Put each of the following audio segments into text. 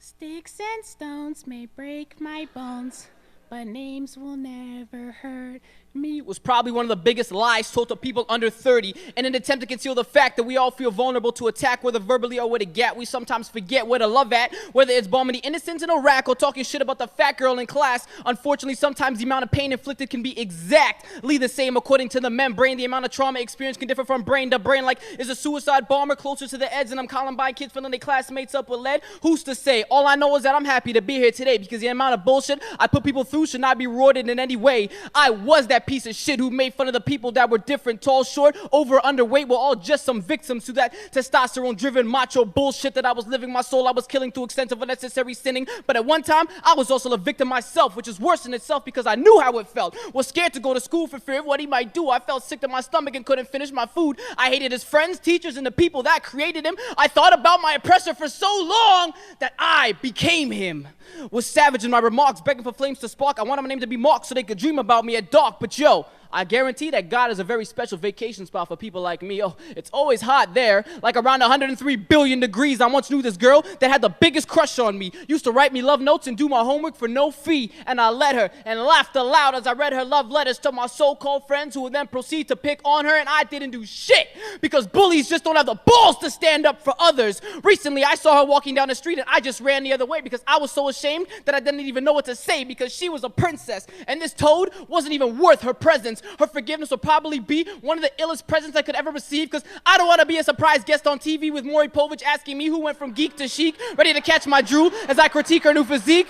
Sticks and stones may break my bones, but names will never hurt me was probably one of the biggest lies told to people under 30 in an attempt to conceal the fact that we all feel vulnerable to attack, whether verbally or with a gat. We sometimes forget where to love at, whether it's bombing the innocent in Iraq or talking shit about the fat girl in class. Unfortunately, sometimes the amount of pain inflicted can be exactly the same according to the membrane. The amount of trauma experienced can differ from brain to brain. Like, is a suicide bomber closer to the edge and I'm Columbine kids filling their classmates up with lead? Who's to say? All I know is that I'm happy to be here today because the amount of bullshit I put people through should not be rewarded in any way. I was that piece of shit who made fun of the people that were different, tall, short, over, underweight. We're all just some victims to that testosterone-driven macho bullshit that I was living. My soul I was killing through extensive unnecessary sinning. But at one time, I was also a victim myself, which is worse in itself because I knew how it felt. Was scared to go to school for fear of what he might do. I felt sick to my stomach and couldn't finish my food. I hated his friends, teachers, and the people that created him. I thought about my oppressor for so long that I became him. Was savage in my remarks, begging for flames to spark. I wanted my name to be marked so they could dream about me at dark. But yo, I guarantee that God is a very special vacation spot for people like me. Oh, it's always hot there, like around 103 billion degrees. I once knew this girl that had the biggest crush on me. Used to write me love notes and do my homework for no fee. And I let her and laughed aloud as I read her love letters to my so-called friends who would then proceed to pick on her. And I didn't do shit because bullies just don't have the balls to stand up for others. Recently, I saw her walking down the street and I just ran the other way because I was so ashamed that I didn't even know what to say because she was a princess. And this toad wasn't even worth her presence. Her forgiveness will probably be one of the illest presents I could ever receive because I don't want to be a surprise guest on TV with Maury Povich asking me who went from geek to chic, ready to catch my drool as I critique her new physique.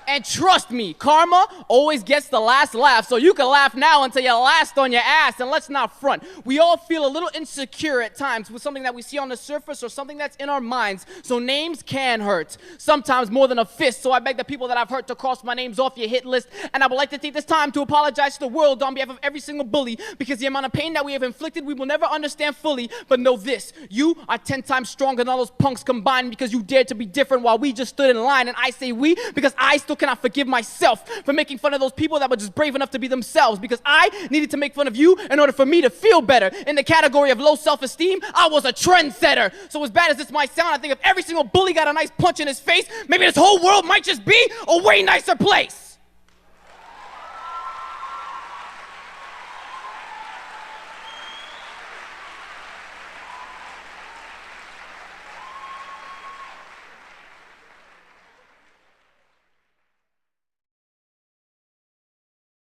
And trust me, karma always gets the last laugh, so you can laugh now until you're last on your ass, and let's not front. We all feel a little insecure at times with something that we see on the surface or something that's in our minds, so names can hurt, sometimes more than a fist, so I beg the people that I've hurt to cross my names off your hit list, and I would like to take this time to apologize to the world on behalf of every single bully, because the amount of pain that we have inflicted we will never understand fully, but know this, you are 10 times stronger than all those punks combined because you dared to be different while we just stood in line, and I say we because I still cannot forgive myself for making fun of those people that were just brave enough to be themselves because I needed to make fun of you in order for me to feel better. In the category of low self-esteem, I was a trendsetter. So as bad as this might sound, I think if every single bully got a nice punch in his face, maybe this whole world might just be a way nicer place.